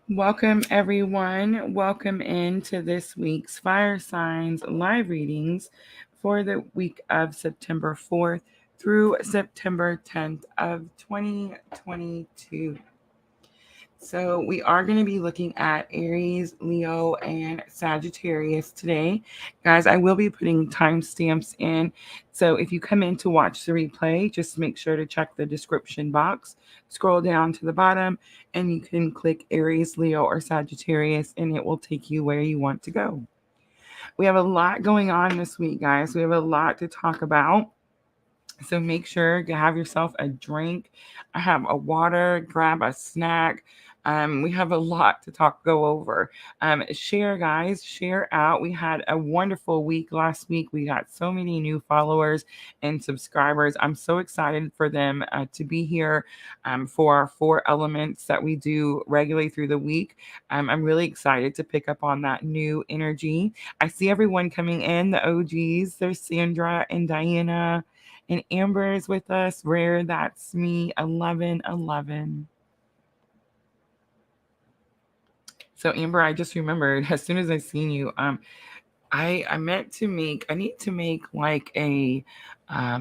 Welcome, everyone. Welcome into this week's Fire Signs live readings for the week of September 4th through September 10th of 2022. So, we are going to be looking at Aries, Leo, and Sagittarius today. Guys, I will be putting timestamps in. So, if you come in to watch the replay, just make sure to check the description box, scroll down to the bottom, and you can click Aries, Leo, or Sagittarius, and it will take you where you want to go. We have a lot going on this week, guys. We have a lot to talk about. So make sure to have yourself a drink, have a water, grab a snack. We have a lot to go over. Share, guys, share out. We had a wonderful week last week. We got so many new followers and subscribers. I'm so excited for them to be here for our 4 elements that we do regularly through the week. I'm really excited to pick up on that new energy. I see everyone coming in, the OGs. There's Sandra and Diana. And Amber is with us. Rare, that's me. 1111. So Amber, I just remembered as soon as I seen you, I meant to make. I need to make like a, I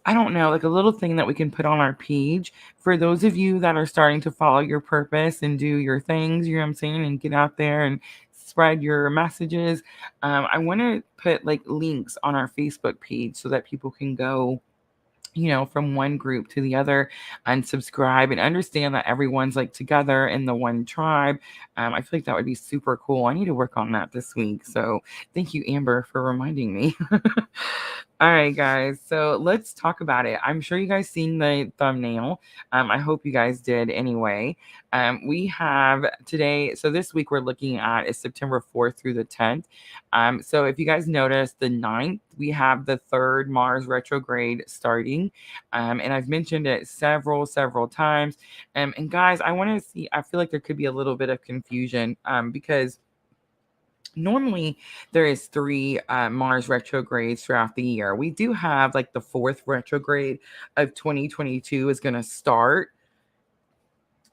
don't know, like a little thing that we can put on our page for those of you that are starting to follow your purpose and do your things. You know what I'm saying, and get out there and spread your messages. I want to put like links on our Facebook page so that people can go, from one group to the other and subscribe and understand that everyone's like together in the one tribe. I feel like that would be super cool. I need to work on that this week. So thank you, Amber, for reminding me. All right, guys. So let's talk about it. I'm sure you guys seen the thumbnail. I hope you guys did anyway. We have today, so this week we're looking at is September 4th through the 10th. So if you guys notice, the 9th, we have the third Mars retrograde starting. And I've mentioned it several times. And guys, I want to see, I feel like there could be a little bit of confusion because normally there is 3 Mars retrogrades throughout the year. We do have like the 4th retrograde of 2022 is going to start.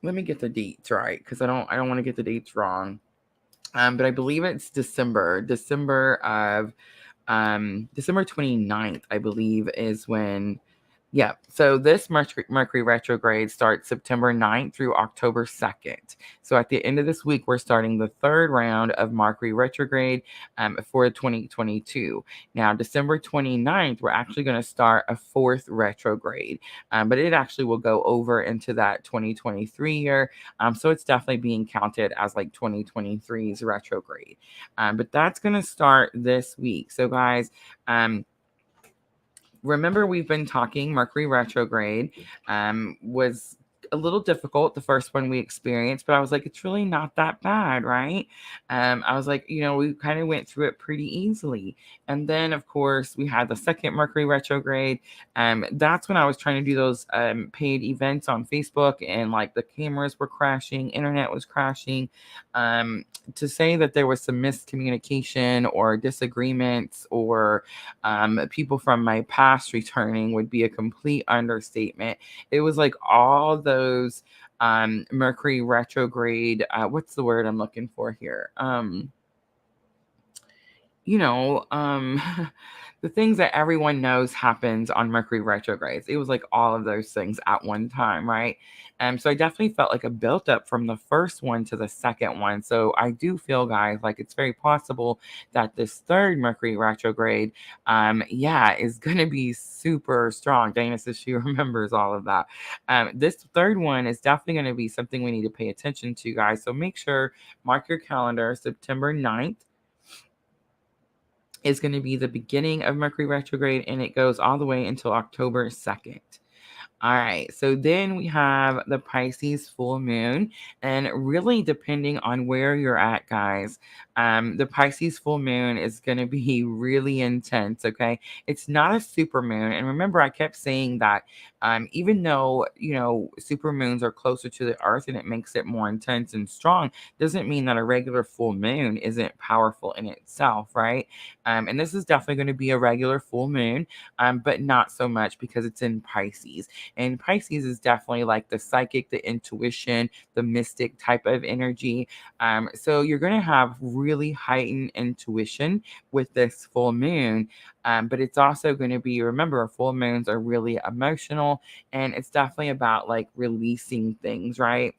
Let me get the dates right because I don't want to get the dates wrong. But I believe it's December of December 29th, I believe, is when. Yeah, so this Mercury retrograde starts September 9th through October 2nd. So at the end of this week, we're starting the 3rd round of Mercury retrograde for 2022. Now, December 29th, we're actually going to start a 4th retrograde, but it actually will go over into that 2023 year. So it's definitely being counted as like 2023's retrograde. But that's going to start this week. So, guys, remember we've been talking Mercury retrograde was a little difficult, the first one we experienced, but I was like, it's really not that bad, right? I was like, we kind of went through it pretty easily. And then of course we had the second Mercury retrograde. That's when I was trying to do those paid events on Facebook, and like the cameras were crashing, internet was crashing. To say that there was some miscommunication or disagreements or people from my past returning would be a complete understatement. It was like all those Mercury retrograde, what's the word I'm looking for here? you know, um, the things that everyone knows happens on Mercury retrogrades. It was like all of those things at one time, right? So I definitely felt like a built up from the first one to the second one. So I do feel, guys, like it's very possible that this third Mercury retrograde, is going to be super strong. Dana says she remembers all of that. This third one is definitely going to be something we need to pay attention to, guys. So make sure, mark your calendar, September 9th is going to be the beginning of Mercury retrograde, and it goes all the way until October 2nd. All right, so then we have the Pisces full moon, and really depending on where you're at, guys, the Pisces full moon is going to be really intense. Okay, it's not a super moon, and remember, I kept saying that even though super moons are closer to the Earth and it makes it more intense and strong, doesn't mean that a regular full moon isn't powerful in itself, right? And this is definitely going to be a regular full moon, but not so much because it's in Pisces. And Pisces is definitely like the psychic, the intuition, the mystic type of energy. So you're going to have really heightened intuition with this full moon. But it's also going to be, remember, full moons are really emotional, and it's definitely about like releasing things, right?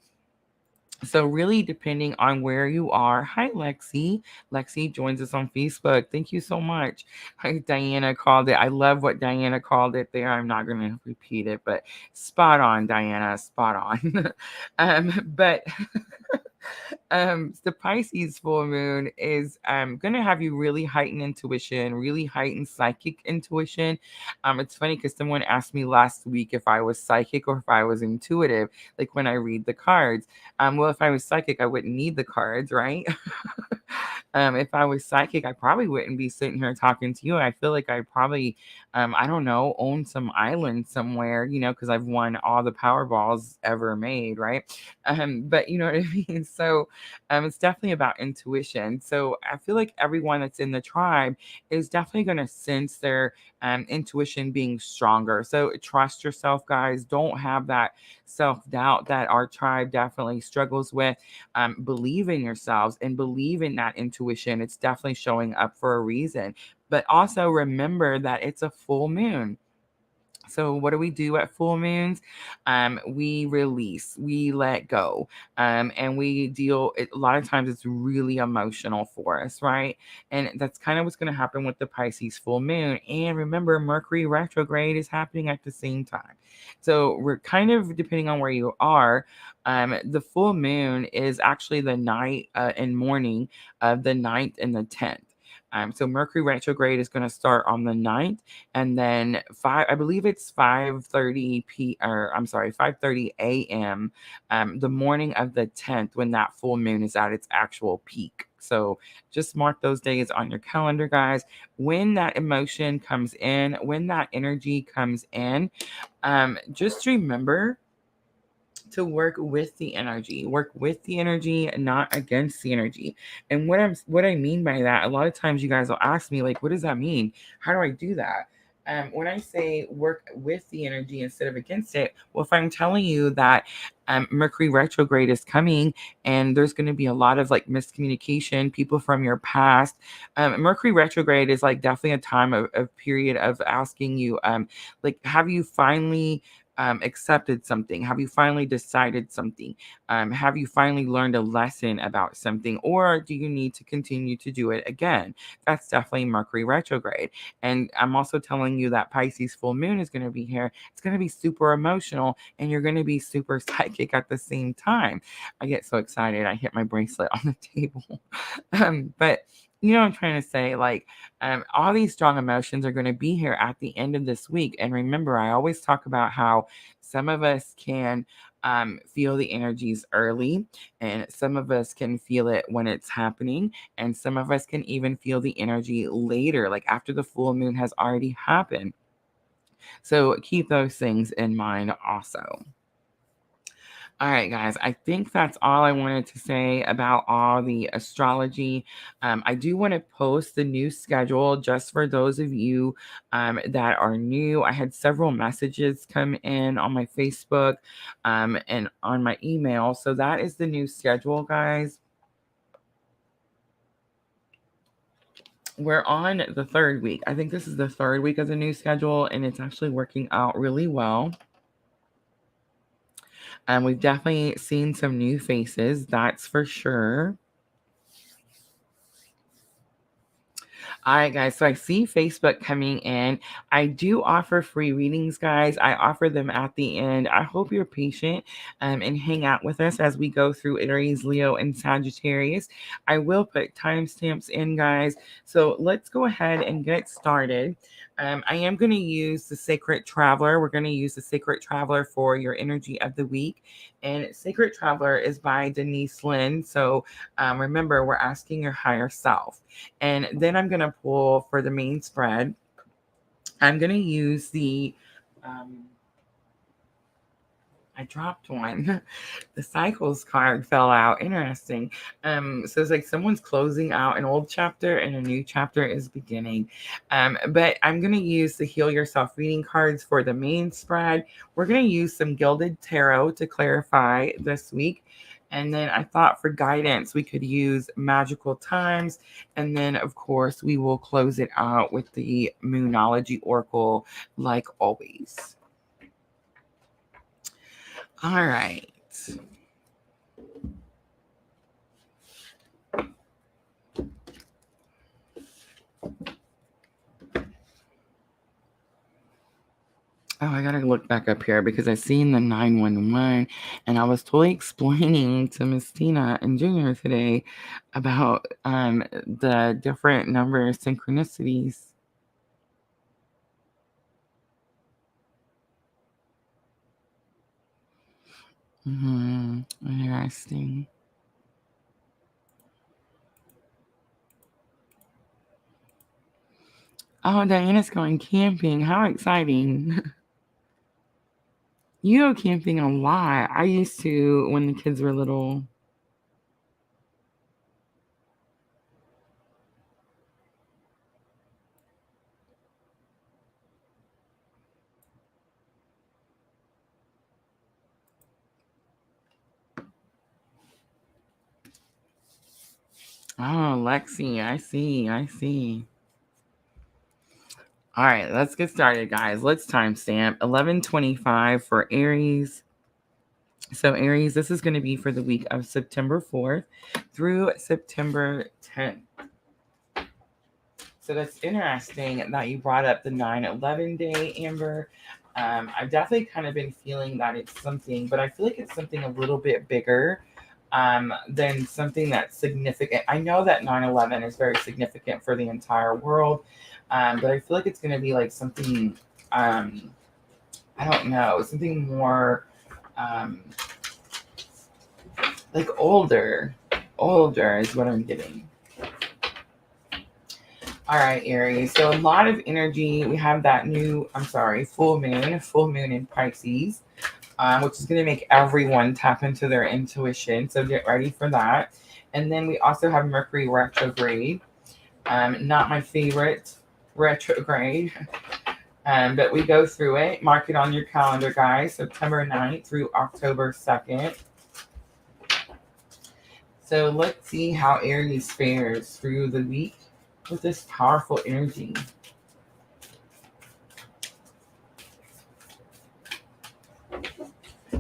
So really depending on where you are. Hi, Lexi. Lexi joins us on Facebook. Thank you so much. Hi, Diana called it. I love what Diana called it there. I'm not going to repeat it, but spot on, Diana. Spot on. But the Pisces full moon is going to have you really heightened intuition, really heightened psychic intuition. It's funny because someone asked me last week if I was psychic or if I was intuitive, like when I read the cards. Well, if I was psychic, I wouldn't need the cards, right? If I was psychic, I probably wouldn't be sitting here talking to you. I feel like I probably, I don't know, own some island somewhere, because I've won all the Powerballs ever made, right? But you know what I mean? So it's definitely about intuition. So I feel like everyone that's in the tribe is definitely going to sense their intuition being stronger. So trust yourself, guys. Don't have that self doubt that our tribe definitely struggles with. Believe in yourselves and believe in that intuition. It's definitely showing up for a reason. But also remember that it's a full moon. So what do we do at full moons? We release, we let go, and we deal. A lot of times it's really emotional for us, right? And that's kind of what's going to happen with the Pisces full moon. And remember, Mercury retrograde is happening at the same time. So we're kind of depending on where you are. The full moon is actually the night and morning of the 9th and the 10th. So Mercury retrograde is going to start on the 9th, and then I believe it's 5:30 a.m. The morning of the 10th, when that full moon is at its actual peak. So just mark those days on your calendar, guys. When that emotion comes in, when that energy comes in, just remember to work with the energy, not against the energy. And what I mean by that, a lot of times you guys will ask me, like, what does that mean? How do I do that? When I say work with the energy instead of against it, well, if I'm telling you that Mercury retrograde is coming and there's going to be a lot of like miscommunication, people from your past, Mercury retrograde is like definitely a time of period of asking you, like, have you finally accepted something? Have you finally decided something? Have you finally learned a lesson about something? Or do you need to continue to do it again? That's definitely Mercury retrograde. And I'm also telling you that Pisces full moon is going to be here. It's going to be super emotional and you're going to be super psychic at the same time. I get so excited. I hit my bracelet on the table. But you know what I'm trying to say? Like, all these strong emotions are going to be here at the end of this week. And remember, I always talk about how some of us can feel the energies early, and some of us can feel it when it's happening, and some of us can even feel the energy later, like after the full moon has already happened. So keep those things in mind also. All right, guys, I think that's all I wanted to say about all the astrology. I do want to post the new schedule just for those of you that are new. I had several messages come in on my Facebook and on my email. So that is the new schedule, guys. We're on the 3rd week. I think this is the 3rd week of the new schedule, and it's actually working out really well. We've definitely seen some new faces, that's for sure. All right, guys. So I see Facebook coming in. I do offer free readings, guys. I offer them at the end. I hope you're patient and hang out with us as we go through Aries, Leo, and Sagittarius. I will put timestamps in, guys. So let's go ahead and get started. I am going to use the Sacred Traveler. We're going to use the Sacred Traveler for your energy of the week. And Sacred Traveler is by Denise Lynn. So remember, we're asking your higher self. And then I'm going to pull for the main spread. I'm going to use the I dropped one. The cycles card fell out. Interesting. So it's like someone's closing out an old chapter and a new chapter is beginning. But I'm gonna use the Heal Yourself reading cards for the main spread. We're gonna use some Gilded Tarot to clarify this week. And then I thought for guidance, we could use Magical Times. And then, of course, we will close it out with the Moonology Oracle, like always. All right. Oh, I gotta look back up here because I seen the 911 and I was totally explaining to Miss Tina and Junior today about the different number of synchronicities. Interesting. Oh, Diana's going camping. How exciting. You go camping a lot. I used to when the kids were little. Oh, Lexi, I see. I see. All right, let's get started, guys. Let's timestamp 11:25 for Aries. So, Aries, this is going to be for the week of September 4th through September 10th. So, that's interesting that you brought up the 9/11 day, Amber. I've definitely kind of been feeling that it's something, but I feel like it's something a little bit bigger than something that's significant. I know that 9/11 is very significant for the entire world, but I feel like it's going to be like something, I don't know, something more like older. Older is what I'm getting. All right, Aries. So a lot of energy. We have that new, full moon in Pisces, which is going to make everyone tap into their intuition. So get ready for that. And then we also have Mercury Retrograde. Not my favorite retrograde, but we go through it. Mark it on your calendar, guys. September 9th through October 2nd. So let's see how Aries fares through the week with this powerful energy.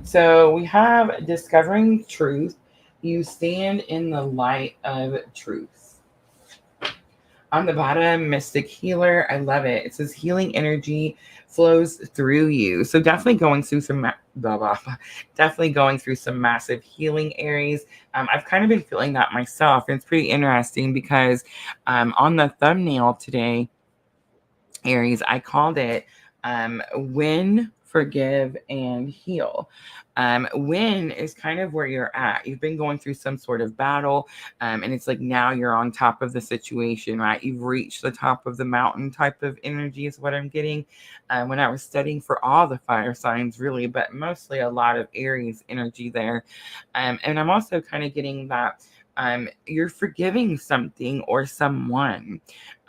So we have discovering truth. You stand in the light of truth. On the bottom, mystic healer. I love it. It says healing energy flows through you. So definitely going through some definitely going through some massive healing areas. I've kind of been feeling that myself. And it's pretty interesting because on the thumbnail today, Aries, I called it win, forgive, and heal. Win is kind of where you're at. You've been going through some sort of battle, and it's like now you're on top of the situation, right? You've reached the top of the mountain type of energy is what I'm getting. When I was studying for all the fire signs, really, but mostly a lot of Aries energy there. And I'm also kind of getting that you're forgiving something or someone.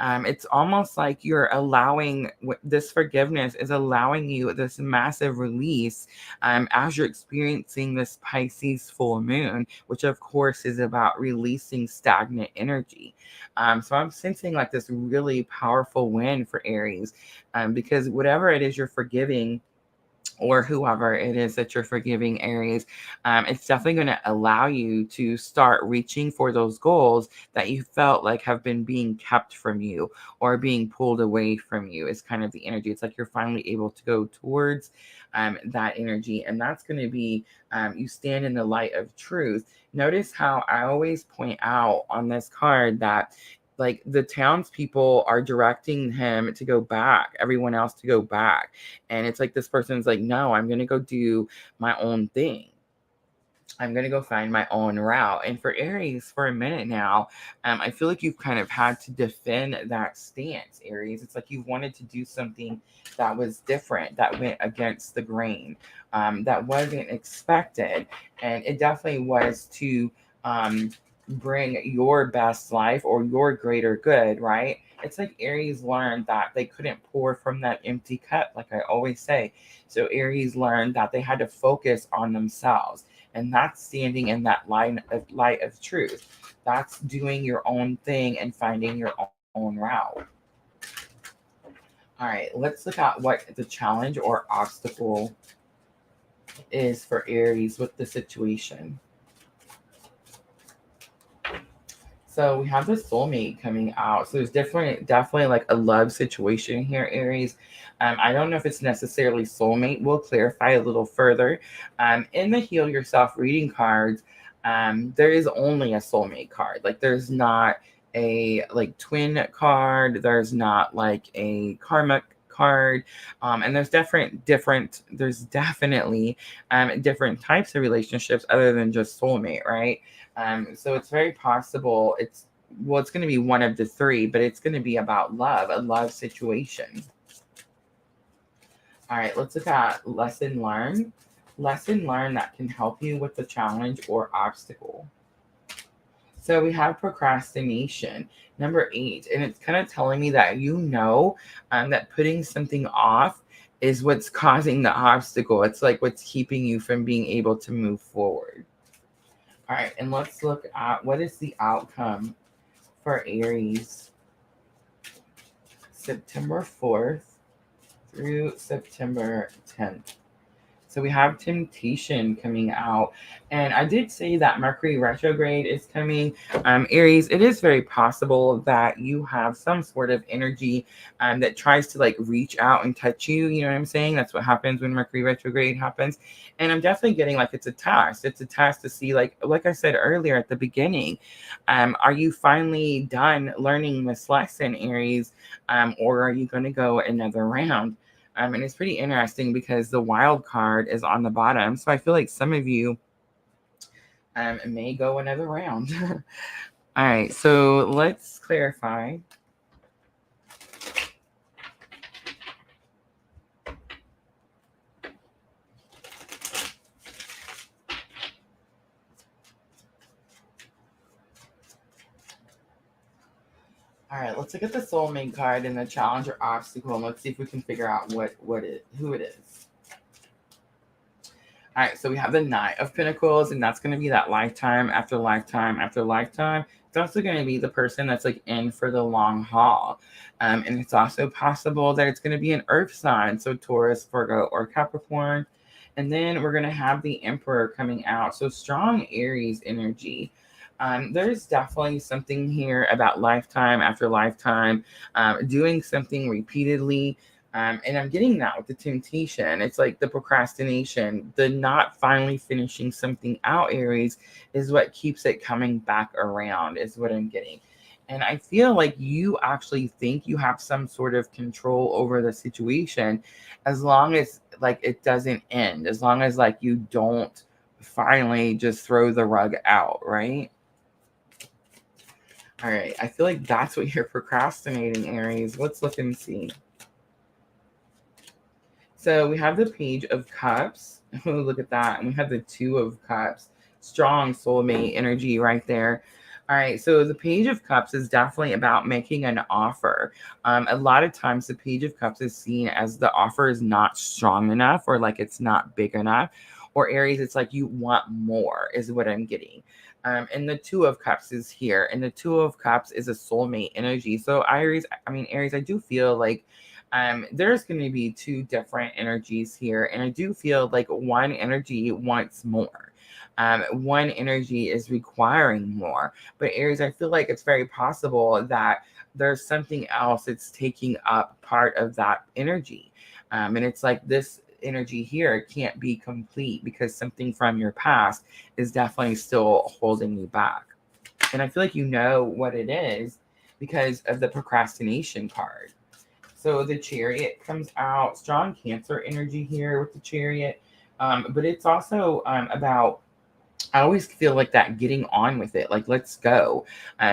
It's almost like you're allowing this forgiveness is allowing you this massive release as you're experiencing this Pisces full moon, which of course is about releasing stagnant energy. So I'm sensing like this really powerful win for Aries because whatever it is you're forgiving, or whoever it is that you're forgiving, Aries, it's definitely going to allow you to start reaching for those goals that you felt like have been being kept from you or being pulled away from you. Is kind of the energy. It's like you're finally able to go towards that energy. And that's going to be you stand in the light of truth. Notice how I always point out on this card that like the townspeople are directing him to go back, everyone else to go back. And it's like this person's like, no, I'm going to go do my own thing. I'm going to go find my own route. And for Aries, for a minute now, I feel like you've kind of had to defend that stance, Aries. It's like you wanted to do something that was different, that went against the grain, that wasn't expected. And it definitely was to bring your best life or your greater good, right? It's like Aries learned that they couldn't pour from that empty cup, like I always say. So Aries learned that they had to focus on themselves, and that's standing in that light of truth. That's doing your own thing and finding your own route. All right, let's look at what the challenge or obstacle is for Aries with the situation. So we have the soulmate coming out. So there's definitely like a love situation here, Aries. I don't know if it's necessarily soulmate. We'll clarify a little further. In the Heal Yourself reading cards, there is only a soulmate card. Like there's not a like twin card. There's not like a karmic card. And there's there's definitely different types of relationships other than just soulmate, right? So it's very possible it's going to be one of the three, but it's going to be about love, a love situation. All right, let's look at lesson learned. Lesson learned that can help you with the challenge or obstacle. So we have procrastination, number 8, and it's kind of telling me that that putting something off is what's causing the obstacle. It's like what's keeping you from being able to move forward. All right, and let's look at what is the outcome for Aries September 4th through September 10th. So we have temptation coming out. And I did say that Mercury Retrograde is coming. Aries, it is very possible that you have some sort of energy that tries to like reach out and touch you. You know what I'm saying? That's what happens when Mercury Retrograde happens. And I'm definitely getting like it's a test. It's a test to see, like I said earlier at the beginning, are you finally done learning this lesson, Aries? Or are you going to go another round? And it's pretty interesting because the wild card is on the bottom. So I feel like some of you may go another round. All right, so let's clarify. All right, let's look at the soulmate card and the challenge or obstacle, and let's see if we can figure out who it is. All right, so we have the Knight of Pentacles, and that's going to be that lifetime after lifetime after lifetime. It's also going to be the person that's like in for the long haul. And it's also possible that it's going to be an earth sign, so Taurus, Virgo, or Capricorn. And then we're going to have the Emperor coming out. So strong Aries energy. There's definitely something here about lifetime after lifetime, doing something repeatedly. And I'm getting that with the temptation. It's like the procrastination, the not finally finishing something out, Aries, is what keeps it coming back around, is what I'm getting. And I feel like you actually think you have some sort of control over the situation as long as like it doesn't end, as long as like you don't finally just throw the rug out, right? All right, I feel like that's what you're procrastinating, Aries. Let's look and see. So we have the Page of Cups. Look at that. And we have the Two of Cups. Strong soulmate energy right there. All right, so the Page of Cups is definitely about making an offer. A lot of times the Page of Cups is seen as the offer is not strong enough, or like it's not big enough. Or Aries, it's like you want more, is what I'm getting. And the Two of Cups is here. And the Two of Cups is a soulmate energy. So Aries, I do feel like there's going to be two different energies here. And I do feel like one energy wants more. One energy is requiring more. But Aries, I feel like it's very possible that there's something else that's taking up part of that energy. And it's like this energy here can't be complete because something from your past is definitely still holding you back. And I feel like you know what it is because of the procrastination card. So the Chariot comes out, strong Cancer energy here with the Chariot. But it's also about I always feel like that getting on with it, like, let's go.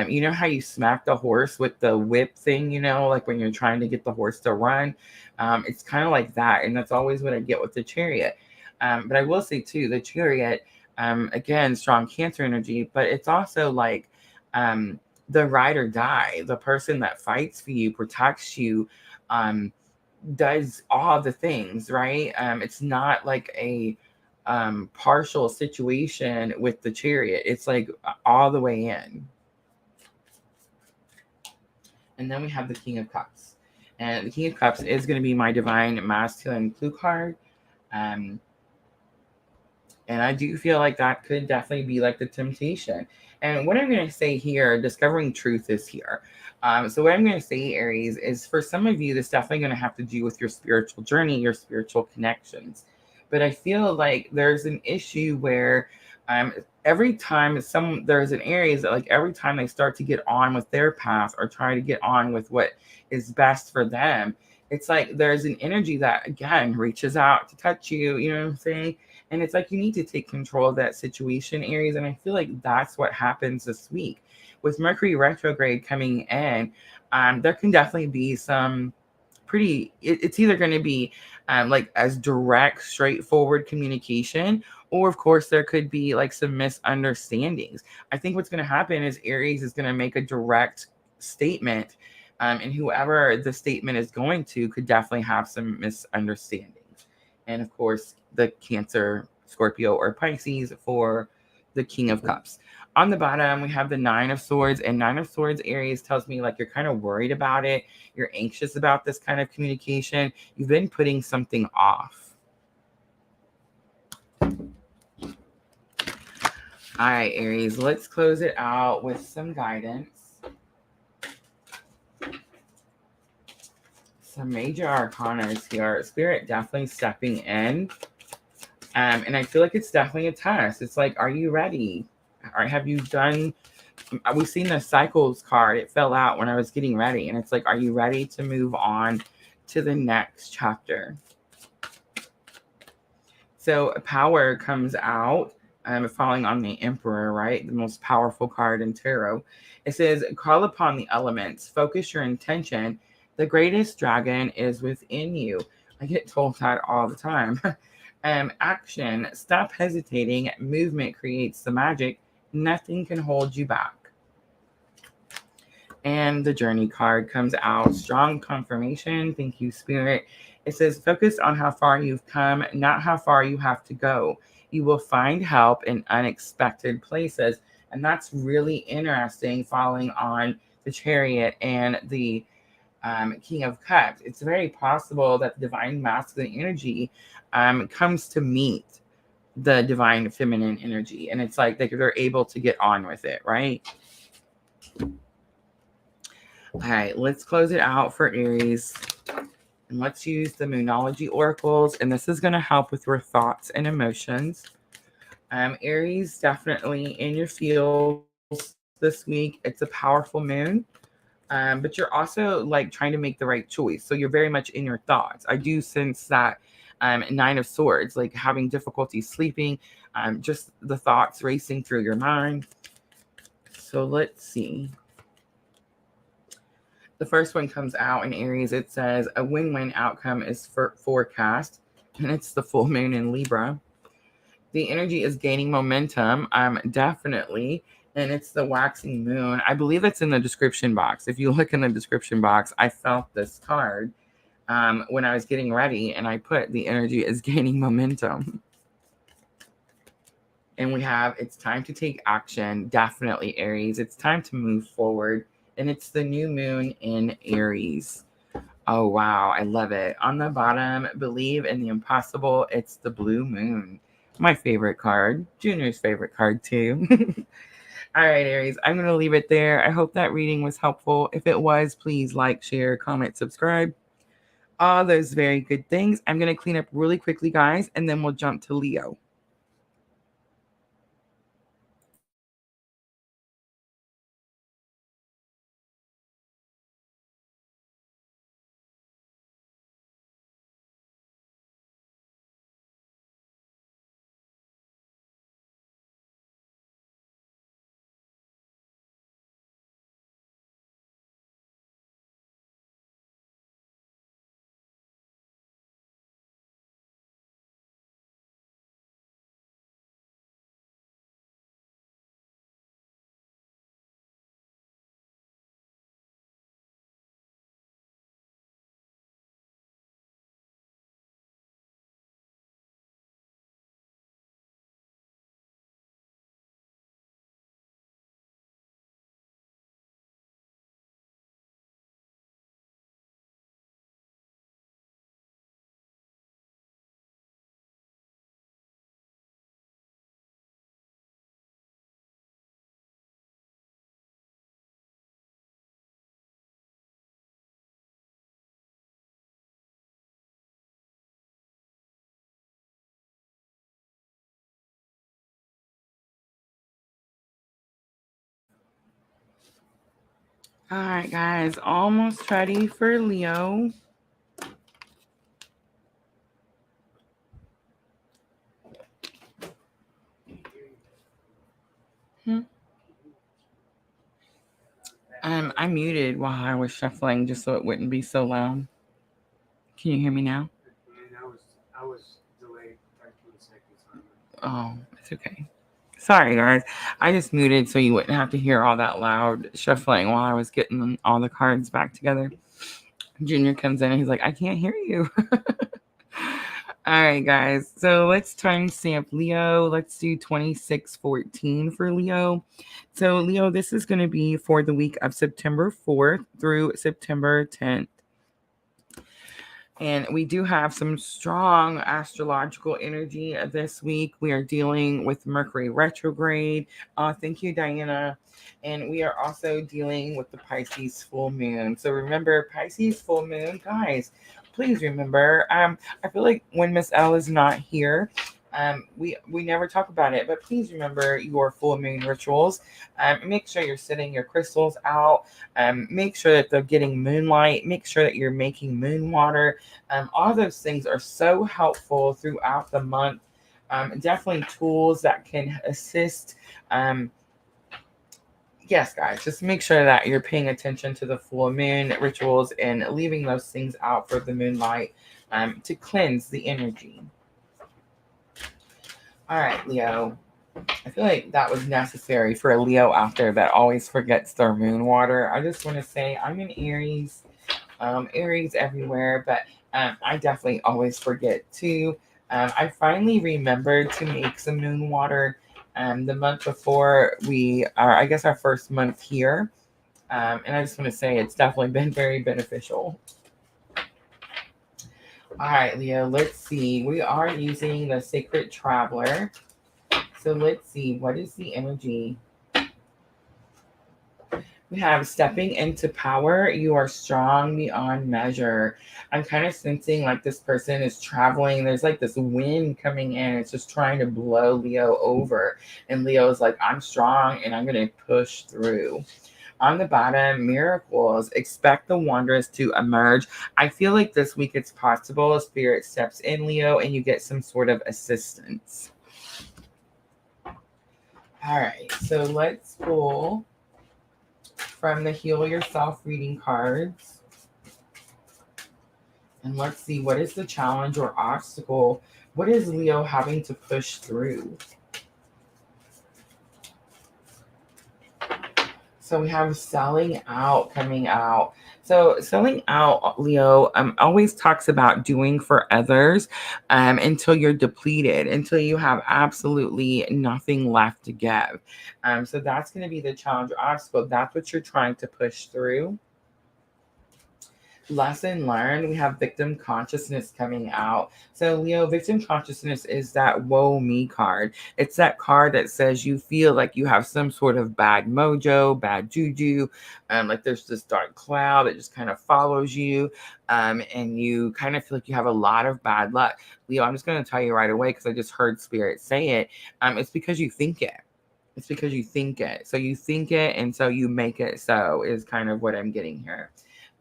You know how you smack the horse with the whip thing, like when you're trying to get the horse to run? It's kind of like that. And that's always what I get with the chariot. But I will say, too, the chariot, again, strong Cancer energy, but it's also like um, the ride or die, the person that fights for you, protects you, um, does all the things, right? It's not like a partial situation with the chariot. It's like all the way in. And then we have the King of Cups. And the King of Cups is going to be my divine masculine clue card. Um, and I do feel like that could definitely be like the temptation. And what I'm going to say here, discovering truth is here. So what I'm going to say, Aries, is for some of you, this definitely going to have to do with your spiritual journey, your spiritual connections. But I feel like there's an issue where every time there's an Aries that like every time they start to get on with their path or try to get on with what is best for them, it's like there's an energy that again reaches out to touch you. You know what I'm saying? And it's like you need to take control of that situation, Aries. And I feel like that's what happens this week. With Mercury retrograde coming in, there can definitely be some it's either going to be like as direct, straightforward communication, or of course, there could be like some misunderstandings. I think what's going to happen is Aries is going to make a direct statement, and whoever the statement is going to could definitely have some misunderstandings. And of course, the Cancer, Scorpio, or Pisces for the King of Cups. On the bottom, we have the Nine of Swords, and Nine of Swords, Aries, tells me like you're kind of worried about it. You're anxious about this kind of communication. You've been putting something off. All right, Aries, let's close it out with some guidance. Some major arcana is here. Spirit definitely stepping in. And I feel like it's definitely a test. It's like, are you ready? Or have you done? We've seen the cycles card. It fell out when I was getting ready. And it's like, are you ready to move on to the next chapter? So power comes out, falling on the Emperor, right? The most powerful card in tarot. It says, call upon the elements, focus your intention. The greatest dragon is within you. I get told that all the time. Action, stop hesitating. Movement creates the magic. Nothing can hold you back. And the journey card comes out. Strong confirmation. Thank you, Spirit. It says, focus on how far you've come, not how far you have to go. You will find help in unexpected places. And that's really interesting, following on the Chariot and the King of Cups. It's very possible that the divine masculine energy comes to meet the divine feminine energy. And it's like they're able to get on with it, right? All right, let's close it out for Aries. And let's use the Moonology oracles. And this is going to help with your thoughts and emotions. Aries, definitely in your feels this week. It's a powerful moon. But you're also like trying to make the right choice. So you're very much in your thoughts. I do sense that Nine of Swords, like having difficulty sleeping, just the thoughts racing through your mind. So let's see. The first one comes out in Aries. It says a win-win outcome is forecast, and it's the full moon in Libra. The energy is gaining momentum, definitely, and it's the waxing moon. I believe it's in the description box. If you look in the description box, I felt this card when I was getting ready, and I put the energy is gaining momentum. And we have it's time to take action. Definitely, Aries. It's time to move forward. And it's the new moon in Aries. Oh, wow. I love it. On the bottom, believe in the impossible. It's the blue moon. My favorite card. Junior's favorite card, too. All right, Aries. I'm going to leave it there. I hope that reading was helpful. If it was, please like, share, comment, subscribe. All those very good things. I'm going to clean up really quickly, guys, and then we'll jump to Leo. All right, guys, almost ready for Leo. I muted while I was shuffling just so it wouldn't be so loud. Can you hear me now? And I was delayed 13 seconds. Oh, it's okay. Sorry, guys. I just muted so you wouldn't have to hear all that loud shuffling while I was getting all the cards back together. Junior comes in and he's like, I can't hear you. All right, guys. So let's timestamp Leo. Let's do 2614 for Leo. So, Leo, this is going to be for the week of September 4th through September 10th. And we do have some strong astrological energy this week. We are dealing with Mercury Retrograde. Thank you, Diana. And we are also dealing with the Pisces Full Moon. So remember, Pisces Full Moon, guys, please remember. I feel like when Miss L is not here, we never talk about it, but please remember your full moon rituals. Make sure you're setting your crystals out. Make sure that they're getting moonlight. Make sure that you're making moon water. All those things are so helpful throughout the month. Definitely tools that can assist. Yes, guys, just make sure that you're paying attention to the full moon rituals and leaving those things out for the moonlight to cleanse the energy. All right, Leo. I feel like that was necessary for a Leo out there that always forgets their moon water. I just want to say I'm in Aries, Aries everywhere, but I definitely always forget too. I finally remembered to make some moon water the month before I guess our first month here. And I just want to say it's definitely been very beneficial. All right, Leo, let's see. We are using the Sacred Traveler. So let's see, what is the energy? We have stepping into power. You are strong beyond measure. I'm kind of sensing like this person is traveling. There's like this wind coming in. It's just trying to blow Leo over. And Leo's like, I'm strong and I'm going to push through. On the bottom, miracles. Expect the wondrous to emerge. I feel like this week it's possible. Spirit steps in, Leo, and you get some sort of assistance. All right, so let's pull from the Heal Yourself reading cards. And let's see, what is the challenge or obstacle? What is Leo having to push through? So we have selling out coming out. So selling out, Leo, always talks about doing for others until you're depleted, until you have absolutely nothing left to give. So that's going to be the challenge or obstacle. That's what you're trying to push through. Lesson learned, we have victim consciousness coming out. So Leo, victim consciousness is that woe me card. It's that card that says you feel like you have some sort of bad mojo, bad juju, like there's this dark cloud that just kind of follows you, and you kind of feel like you have a lot of bad luck. Leo, I'm just going to tell you right away because I just heard Spirit say it. It's because you think it. It's because you think it. So you think it and so you make it so is kind of what I'm getting here.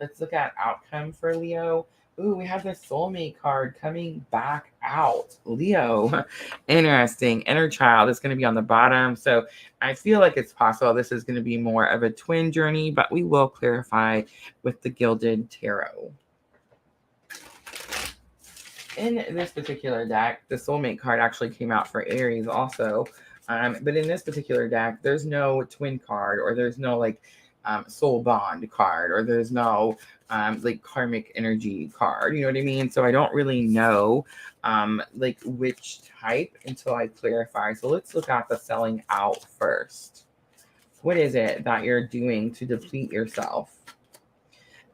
Let's look at outcome for Leo. Ooh, we have the soulmate card coming back out. Leo, interesting. Inner child is going to be on the bottom. So I feel like it's possible this is going to be more of a twin journey, but we will clarify with the Gilded Tarot. In this particular deck, the soulmate card actually came out for Aries also. But in this particular deck, there's no twin card or there's no like soul bond card or there's no like karmic energy card, you know what I mean? So I don't really know like which type until I clarify. So let's look at the selling out first. What is it that you're doing to deplete yourself?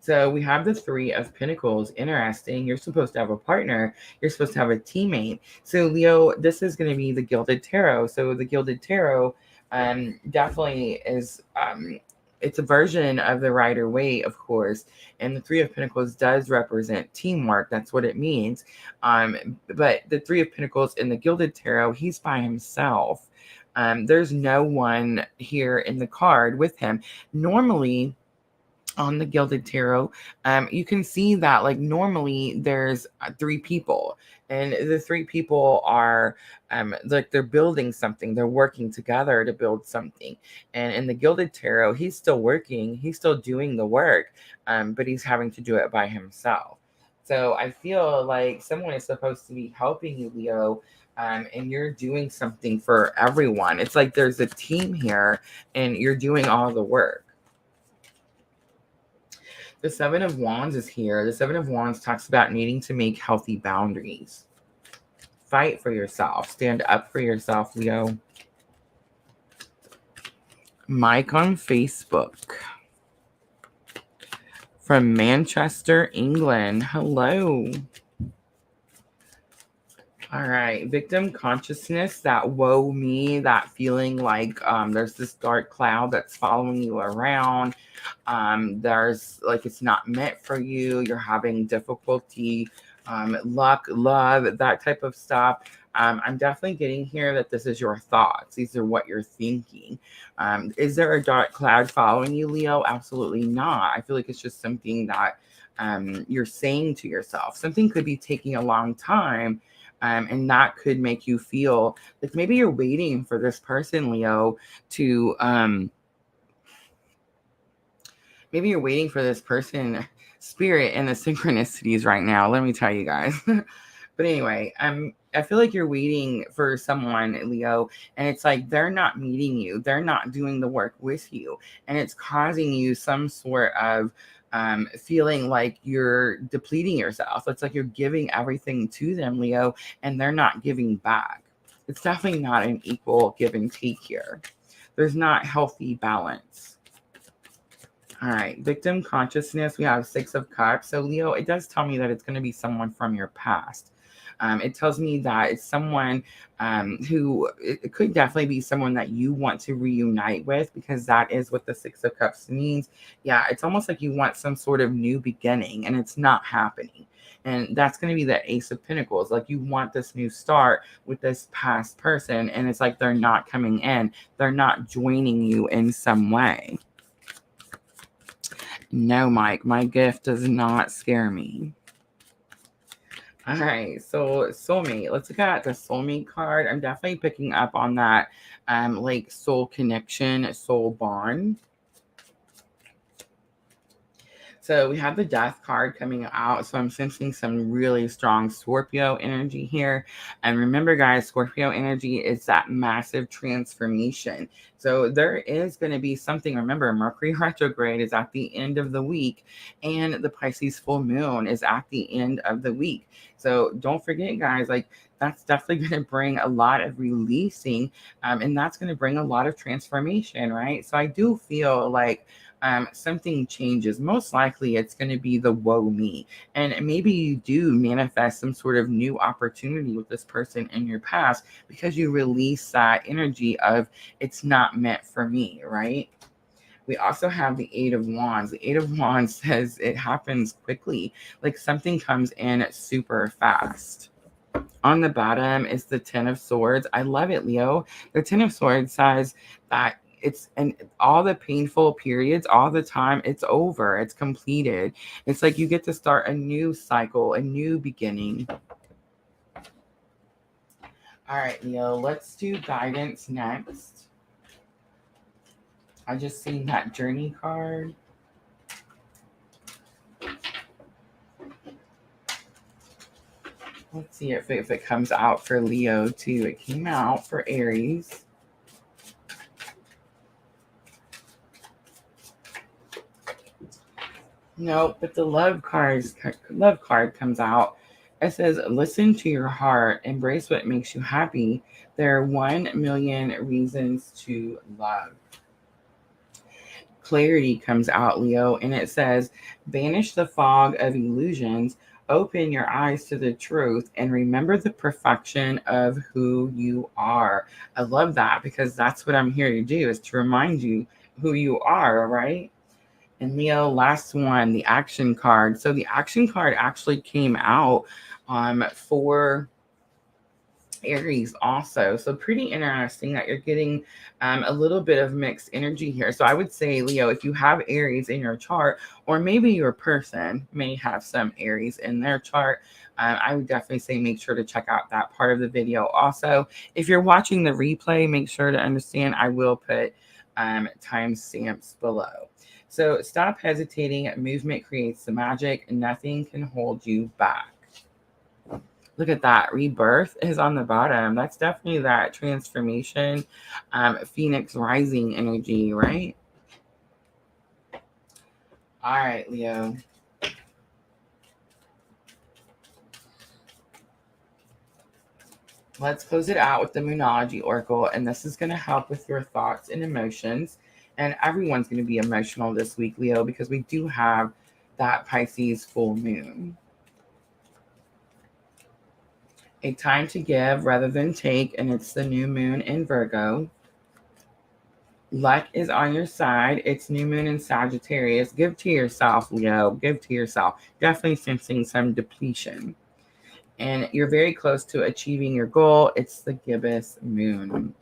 So we have the Three of Pentacles. Interesting. You're supposed to have a partner. You're supposed to have a teammate. So Leo, this is going to be the Gilded Tarot. So the Gilded Tarot definitely is it's a version of the Rider Waite, of course. And the Three of Pentacles does represent teamwork. That's what it means. But the Three of Pentacles in the Gilded Tarot, he's by himself. There's no one here in the card with him. Normally, on the Gilded Tarot, you can see that like normally there's three people, and the three people are like they're building something, they're working together to build something. And in the Gilded Tarot, he's still working, he's still doing the work, but he's having to do it by himself. So I feel like someone is supposed to be helping you, Leo, and you're doing something for everyone. It's like there's a team here, and you're doing all the work. The Seven of Wands is here. The Seven of Wands talks about needing to make healthy boundaries. Fight for yourself. Stand up for yourself, Leo. Mike on Facebook from Manchester, England. Hello. All right. Victim consciousness, that woe me, that feeling like there's this dark cloud that's following you around. There's like it's not meant for you. You're having difficulty, luck, love, that type of stuff. I'm definitely getting here that this is your thoughts. These are what you're thinking. Is there a dark cloud following you, Leo? Absolutely not. I feel like it's just something that you're saying to yourself. Something could be taking a long time. And that could make you feel like maybe you're waiting for this person, Leo, to maybe you're waiting for this person, spirit, and the synchronicities right now. Let me tell you guys. But anyway, I feel like you're waiting for someone, Leo, and it's like they're not meeting you. They're not doing the work with you. And it's causing you some sort of feeling like you're depleting yourself. It's like you're giving everything to them, Leo, and they're not giving back. It's definitely not an equal give and take here. There's not healthy balance. All right, victim consciousness, we have Six of Cups. So Leo, it does tell me that it's going to be someone from your past. It tells me that it's someone who, it could definitely be someone that you want to reunite with, because that is what the Six of Cups means. Yeah, it's almost like you want some sort of new beginning, and it's not happening. And that's going to be the Ace of Pentacles. Like you want this new start with this past person, and it's like they're not coming in. They're not joining you in some way. No, Mike, my gift does not scare me. All right, so soulmate. Let's look at the soulmate card. I'm definitely picking up on that, like soul connection, soul bond. So we have the Death card coming out. So I'm sensing some really strong Scorpio energy here. And remember, guys, Scorpio energy is that massive transformation. So there is going to be something. Remember, Mercury Retrograde is at the end of the week, and the Pisces Full Moon is at the end of the week. So don't forget, guys, like that's definitely going to bring a lot of releasing, and that's going to bring a lot of transformation, right? So I do feel like something changes. Most likely it's going to be the woe me. And maybe you do manifest some sort of new opportunity with this person in your past because you release that energy of it's not meant for me, right? We also have the Eight of Wands. The Eight of Wands says it happens quickly, like something comes in super fast. On the bottom is the Ten of Swords. I love it, Leo. The Ten of Swords says that it's and all the painful periods, all the time, it's over. It's completed. It's like you get to start a new cycle, a new beginning. All right, Leo, let's do guidance next. I just seen that journey card. Let's see if it comes out for Leo too. It came out for Aries. No, but the love card comes out. It says, listen to your heart, embrace what makes you happy. There are 1 million reasons to love. Clarity comes out, Leo, and it says, banish the fog of illusions, open your eyes to the truth, and remember the perfection of who you are. I love that because that's what I'm here to do, is to remind you who you are, right? And Leo, last one, the action card. So the action card actually came out for Aries also. So pretty interesting that you're getting a little bit of mixed energy here. So I would say, Leo, if you have Aries in your chart, or maybe your person may have some Aries in their chart, I would definitely say make sure to check out that part of the video. Also, if you're watching the replay, make sure to understand I will put timestamps below. So stop hesitating. Movement creates the magic. Nothing can hold you back. Look at that. Rebirth is on the bottom. That's definitely that transformation, Phoenix rising energy, right? All right, Leo. Let's close it out with the Moonology Oracle. And this is going to help with your thoughts and emotions. And everyone's going to be emotional this week, Leo, because we do have that Pisces full moon. A time to give rather than take, and it's the new moon in Virgo. Luck is on your side. It's new moon in Sagittarius. Give to yourself, Leo. Give to yourself. Definitely sensing some depletion. And you're very close to achieving your goal. It's the gibbous moon.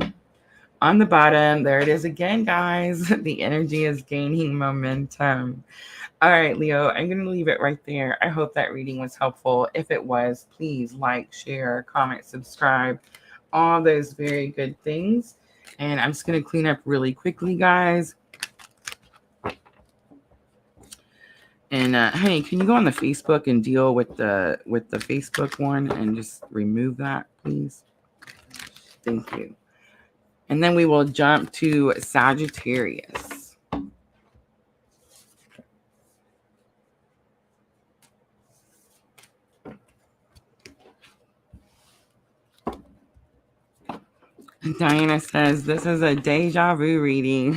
On the bottom, there it is again, guys. The energy is gaining momentum. All right, Leo, I'm going to leave it right there. I hope that reading was helpful. If it was, please like, share, comment, subscribe, all those very good things. And I'm just going to clean up really quickly, guys. And honey, can you go on the Facebook and deal with the Facebook one and just remove that, please? Thank you. And then we will jump to Sagittarius. Diana says, this is a deja vu reading.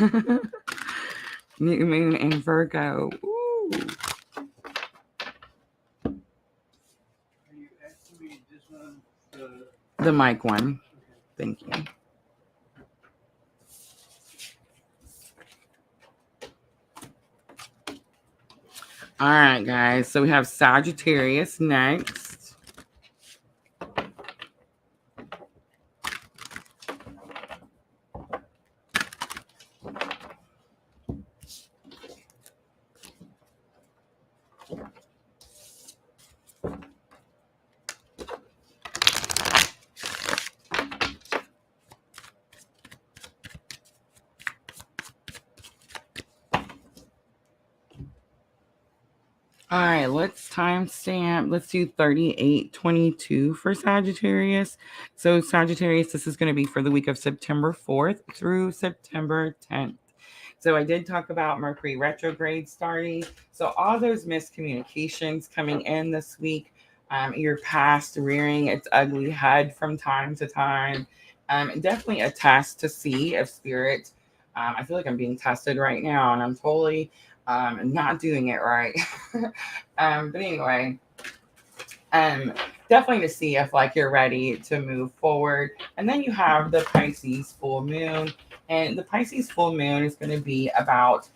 New moon in Virgo. Ooh. Are you asking me this one? The mic one. Thank you. All right, guys. So we have Sagittarius next. All right, let's timestamp. Let's do 3822 for Sagittarius. So Sagittarius, this is going to be for the week of September 4th through September 10th. So I did talk about Mercury Retrograde starting. So all those miscommunications coming in this week, your past rearing its ugly head from time to time. Definitely a test to see if spirit, I feel like I'm being tested right now and I'm totally not doing it right. But anyway, definitely to see if like you're ready to move forward. And then you have the Pisces full moon. And the Pisces full moon is going to be about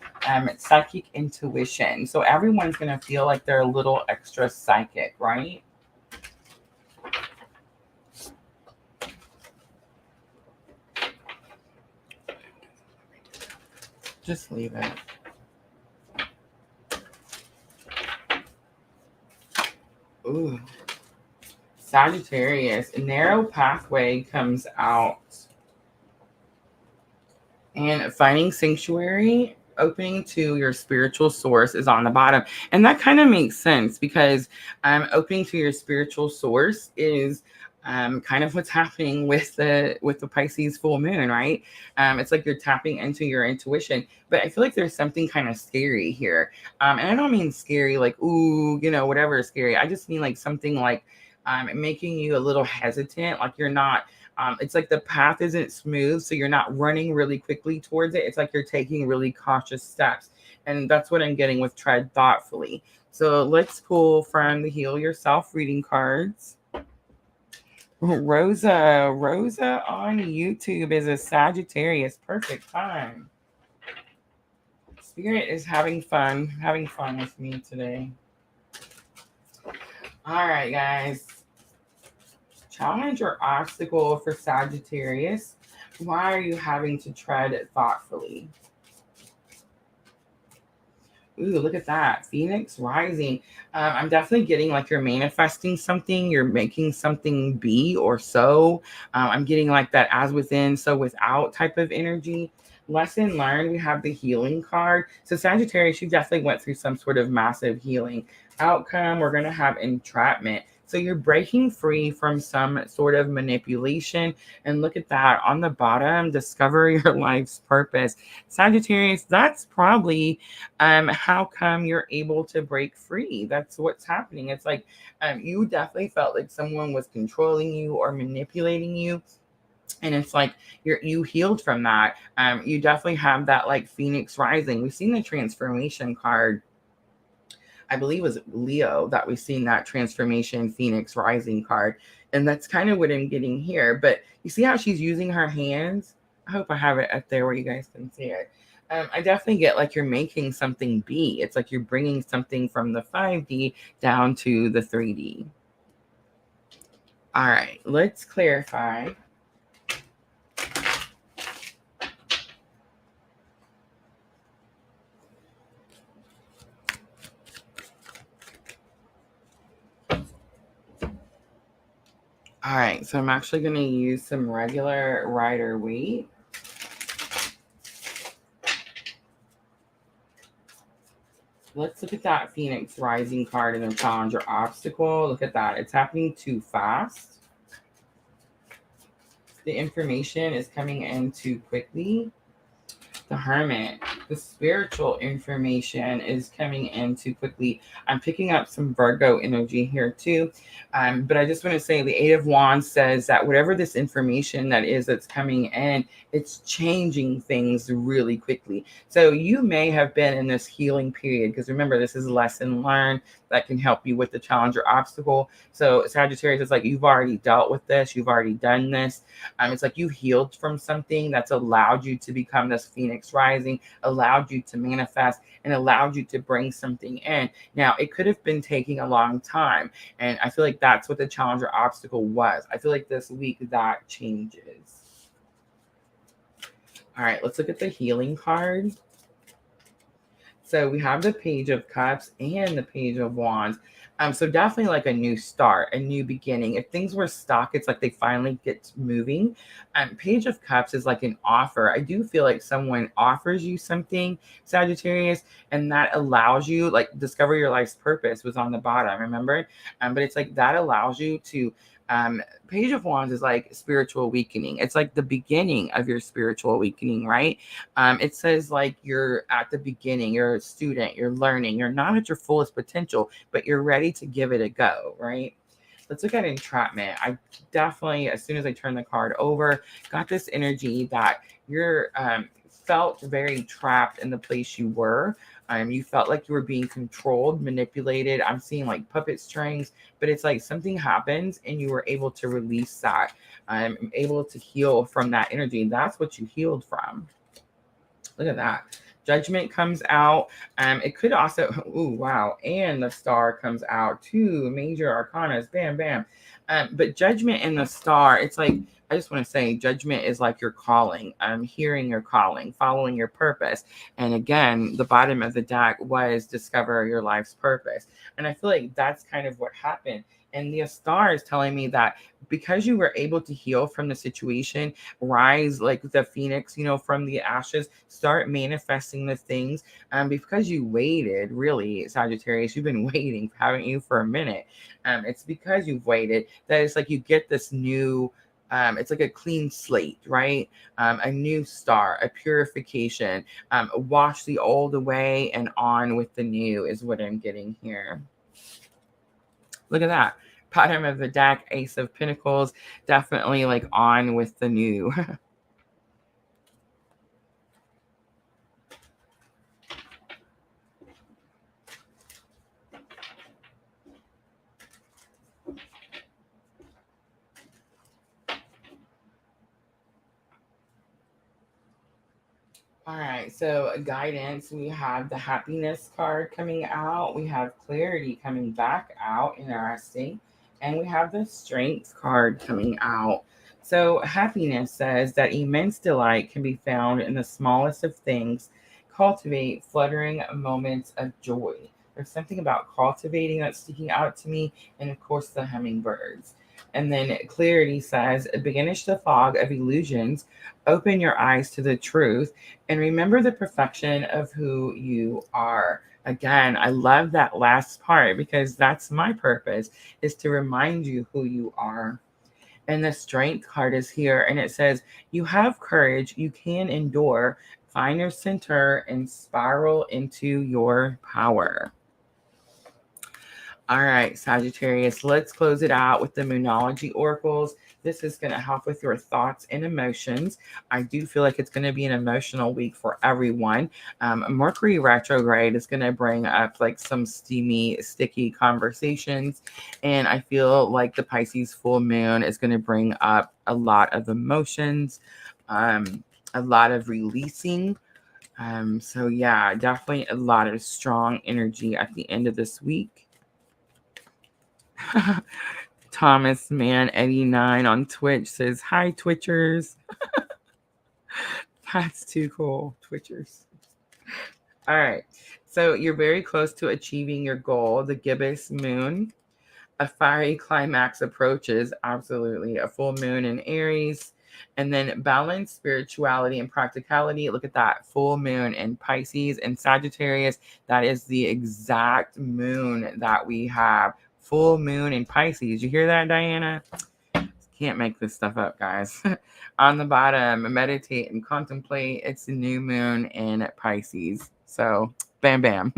psychic intuition. So everyone's going to feel like they're a little extra psychic, right? Just leave it. Ooh. Sagittarius, a narrow pathway comes out. And finding sanctuary, opening to your spiritual source is on the bottom. And that kind of makes sense because opening to your spiritual source is kind of what's happening with the Pisces full moon, right? It's like you're tapping into your intuition. But I feel like there's something kind of scary here. And I don't mean scary like, ooh, whatever is scary. I just mean like something like making you a little hesitant, like you're not it's like the path isn't smooth, so you're not running really quickly towards it. It's like you're taking really cautious steps. And that's what I'm getting with tread thoughtfully. So let's pull from the Heal Yourself reading cards. Rosa on YouTube is a Sagittarius. Perfect time. Spirit is having fun with me today. All right, guys. challenge or obstacle for Sagittarius. Why are you having to tread thoughtfully? Ooh, look at that. Phoenix rising. I'm definitely getting like you're manifesting something, you're making something be or so. I'm getting like that as within, so without type of energy. Lesson learned, we have the healing card. So, Sagittarius, you definitely went through some sort of massive healing. Outcome, we're going to have entrapment. So, you're breaking free from some sort of manipulation. And look at that on the bottom, discover your life's purpose. Sagittarius, that's probably how come you're able to break free? That's what's happening. It's like you definitely felt like someone was controlling you or manipulating you, and it's like you healed from that. You definitely have that like Phoenix rising. We've seen the transformation card, I believe it was Leo, that we've seen that transformation Phoenix rising card. And that's kind of what I'm getting here. But you see how she's using her hands? I hope I have it up there where you guys can see it. I definitely get like you're making something be. It's like you're bringing something from the 5D down to the 3D. All right, let's clarify. All right, so I'm actually going to use some regular Rider Waite. Let's look at that Phoenix rising card in the challenge or obstacle. Look at that. It's happening too fast. The information is coming in too quickly. The Hermit, the spiritual information is coming in too quickly. I'm picking up some Virgo energy here too. But I just want to say the Eight of Wands says that whatever this information that is that's coming in, it's changing things really quickly. So you may have been in this healing period, because remember, this is a lesson learned that can help you with the challenge or obstacle. So Sagittarius, it's like you've already dealt with this, you've already done this. It's like you healed from something that's allowed you to become this Phoenix rising, allowed you to manifest, and allowed you to bring something in. Now, it could have been taking a long time. And I feel like that's what the challenge or obstacle was. I feel like this week that changes. All right, let's look at the healing card. So we have the Page of Cups and the Page of Wands. So definitely like a new start, a new beginning. If things were stuck, it's like they finally get moving. Page of Cups is like an offer. I do feel like someone offers you something, Sagittarius, and that allows you, like, discover your life's purpose was on the bottom, remember? But it's like that allows you to Page of Wands is like spiritual awakening. It's like the beginning of your spiritual awakening, right? It says like you're at the beginning, you're a student, you're learning, you're not at your fullest potential, but you're ready to give it a go, right? Let's look at entrapment. I definitely, as soon as I turn the card over, got this energy that you're felt very trapped in the place you were. You felt like you were being controlled, manipulated. I'm seeing like puppet strings, but it's like something happens and you were able to release that. I'm able to heal from that energy. That's what you healed from. Look at that. Judgment comes out. It could also, ooh, wow. And the Star comes out. Two major arcanas. Bam, bam. But Judgment and the Star, it's like, I just want to say Judgment is like your calling, hearing your calling, following your purpose. And again, the bottom of the deck was discover your life's purpose. And I feel like that's kind of what happened. And the Star is telling me that because you were able to heal from the situation, rise like the phoenix, from the ashes, start manifesting the things. Because you waited, really, Sagittarius, you've been waiting, haven't you, for a minute? It's because you've waited that it's like you get this new. It's like a clean slate, right? A new start, a purification. Wash the old away and on with the new is what I'm getting here. Look at that. Bottom of the deck, Ace of Pentacles, definitely like on with the new. All right, so guidance, we have the happiness card coming out. We have clarity coming back out. Interesting. And we have the Strength card coming out. So, happiness says that immense delight can be found in the smallest of things. Cultivate fluttering moments of joy. There's something about cultivating that's sticking out to me, and of course, the hummingbirds. And then clarity says, banish the fog of illusions, open your eyes to the truth, and remember the perfection of who you are. Again, I love that last part because that's my purpose, is to remind you who you are. And the strength card is here, and it says, you have courage, you can endure, find your center, and spiral into your power. All right, Sagittarius, let's close it out with the Moonology Oracles. This is going to help with your thoughts and emotions. I do feel like it's going to be an emotional week for everyone. Mercury Retrograde is going to bring up like some steamy, sticky conversations. And I feel like the Pisces Full Moon is going to bring up a lot of emotions, a lot of releasing. So yeah, definitely a lot of strong energy at the end of this week. Thomas Man 89 on Twitch says, hi, Twitchers. That's too cool, Twitchers. All right. So you're very close to achieving your goal, the gibbous moon. A fiery climax approaches, absolutely. A full moon in Aries. And then balance, spirituality, and practicality. Look at that. Full moon in Pisces and Sagittarius. That is the exact moon that we have. Full moon in Pisces. You hear that, Diana? Can't make this stuff up, guys. On the bottom, meditate and contemplate. It's a new moon in Pisces. So, bam, bam.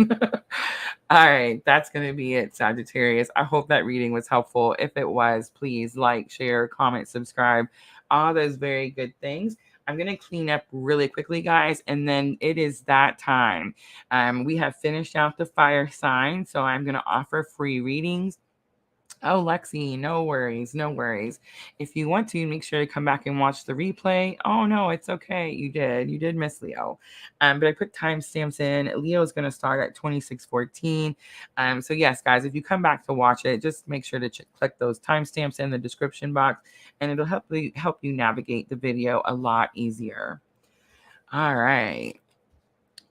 All right, that's going to be it, Sagittarius. I hope that reading was helpful. If it was, please like, share, comment, subscribe, all those very good things. I'm going to clean up really quickly, guys, and then it is that time. We have finished out the fire sign, so I'm going to offer free readings. Oh, Lexi, no worries, no worries. If you want to, make sure to come back and watch the replay. Oh, no, it's okay. You did miss Leo. But I put timestamps in. Leo is going to start at 26:14. So yes, guys, if you come back to watch it, just make sure to click those timestamps in the description box, and it'll help you navigate the video a lot easier. All right.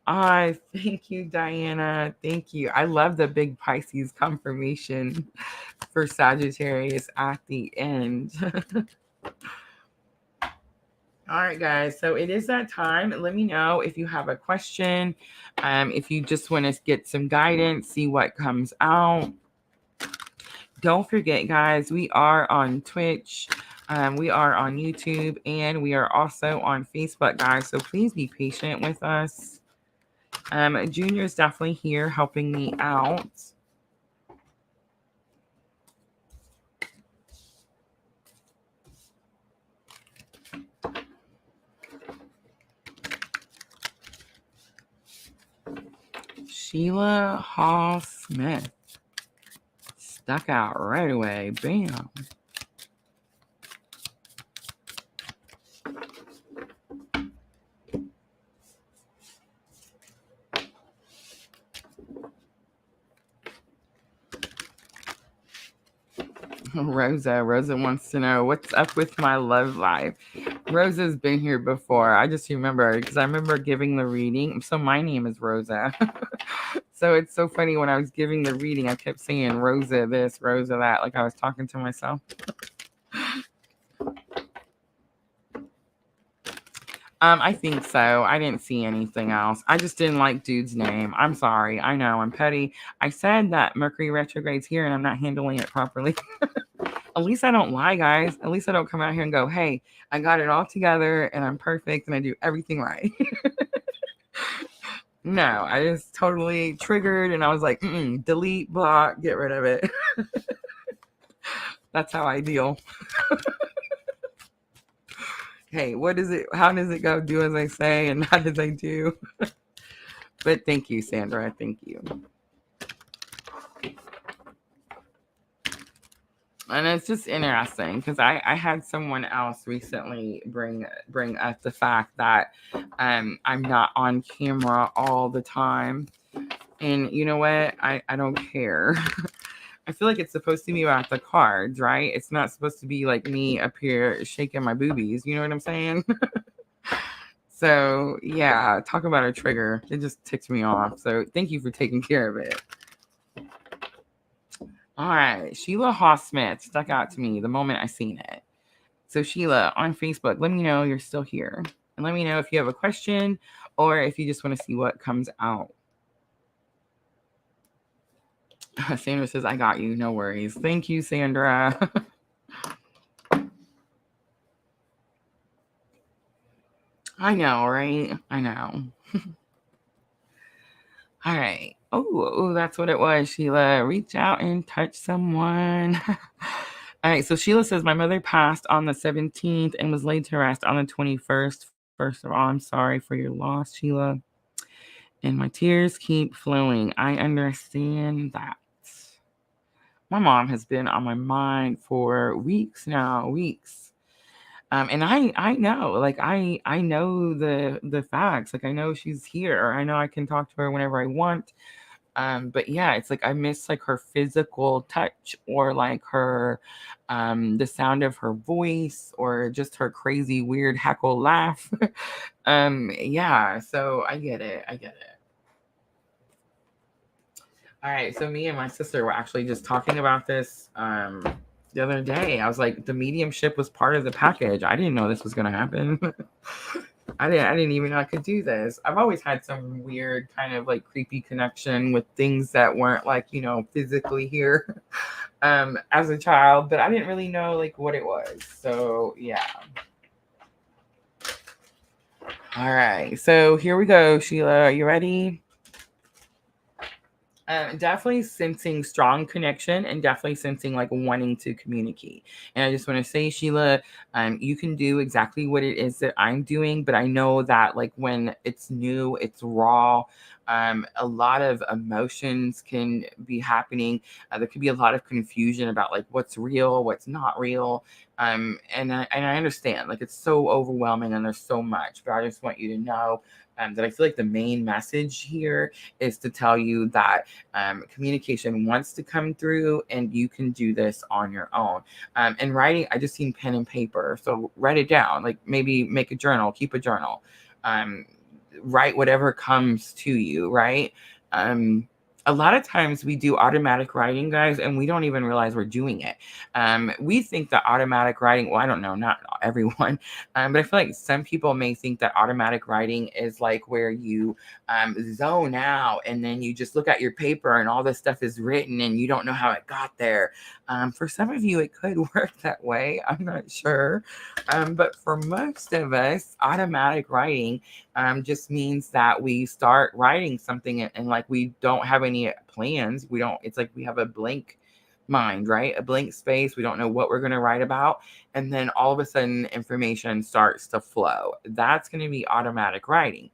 Thank you, Diana. Thank you. I love the big Pisces confirmation for Sagittarius at the end. All right, guys. So it is that time. Let me know if you have a question. If you just want to get some guidance, see what comes out. Don't forget, guys, we are on Twitch. We are on YouTube, and we are also on Facebook, guys. So please be patient with us. Junior is definitely here helping me out. Sheila Hall Smith stuck out right away. Bam. Rosa wants to know what's up with my love life. Rosa's been here before. I just remember because I remember giving the reading. So my name is Rosa. So it's so funny when I was giving the reading, I kept saying Rosa this, Rosa that, like I was talking to myself. I think so. I didn't see anything else. I just didn't like dude's name. I'm sorry. I know I'm petty. I said that Mercury retrograde's here and I'm not handling it properly. At least I don't lie, guys. At least I don't come out here and go, hey, I got it all together and I'm perfect and I do everything right. No, I just totally triggered and I was like, delete, block, get rid of it. That's how I deal. Hey, what is it? How does it go? Do as I say and not as I do. But thank you, Sandra. Thank you. And it's just interesting because I had someone else recently bring up the fact that I'm not on camera all the time. And you know what? I don't care. I feel feel like it's supposed to be about the cards, right? It's not supposed to be like me up here shaking my boobies. You know what I'm saying? So yeah, talk about a trigger. It just ticked me off. So thank you for taking care of it. All right. Sheila Haw-Smith stuck out to me the moment I seen it. So Sheila on Facebook, let me know you're still here. And let me know if you have a question or if you just want to see what comes out. Sandra says, I got you. No worries. Thank you, Sandra. I know, right? I know. All right. Oh, that's what it was, Sheila. Reach out and touch someone. All right. So Sheila says, my mother passed on the 17th and was laid to rest on the 21st. First of all, I'm sorry for your loss, Sheila. And my tears keep flowing. I understand that. My mom has been on my mind for weeks now, weeks. And I know, like I know the facts. Like I know she's here. I know I can talk to her whenever I want. But yeah, it's like I miss like her physical touch or like her the sound of her voice or just her crazy weird heckle laugh. Yeah, so I get it. I get it. All right, so me and my sister were actually just talking about this the other day. I was like, the mediumship was part of the package. I didn't know this was gonna happen. I didn't even know I could do this. I've always had some weird kind of like creepy connection with things that weren't like, you know, physically here as a child, but I didn't really know like what it was. So yeah. All right, so here we go, Sheila. Are you ready? Definitely sensing strong connection and definitely sensing like wanting to communicate. And I just want to say, Sheila, you can do exactly what it is that I'm doing, but I know that like when it's new, it's raw. A lot of emotions can be happening. There could be a lot of confusion about like what's real, what's not real. And I understand like it's so overwhelming and there's so much, but I just want you to know that I feel like the main message here is to tell you that communication wants to come through and you can do this on your own. And writing, I just seen pen and paper. So write it down, like maybe make a journal, keep a journal, write whatever comes to you, right? A lot of times we do automatic writing, guys, and we don't even realize we're doing it. We think that automatic writing, well, I don't know, not everyone, but I feel like some people may think that automatic writing is like where you zone out and then you just look at your paper and all this stuff is written and you don't know how it got there. For some of you, it could work that way. I'm not sure. But for most of us, automatic writing just means that we start writing something and like we don't have any plans. It's like we have a blank mind, right? A blank space. We don't know what we're going to write about. And then all of a sudden information starts to flow. That's going to be automatic writing.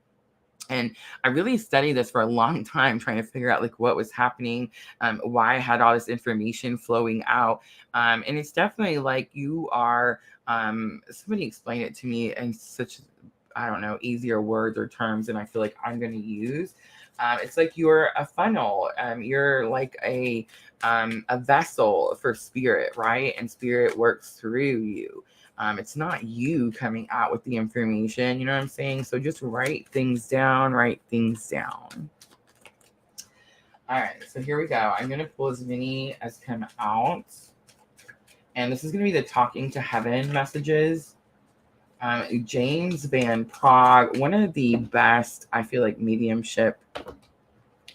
And I really studied this for a long time, trying to figure out like what was happening, why I had all this information flowing out. And it's definitely like you are, somebody explained it to me in such, I don't know, easier words or terms than I feel like I'm going to use. It's like you're a funnel. You're like a vessel for spirit, right? And spirit works through you. It's not you coming out with the information. You know what I'm saying? So just write things down, write things down. All right, so here we go. I'm going to pull as many as come out. And this is going to be the Talking to Heaven messages. James Van Prague, one of the best, I feel like, mediumship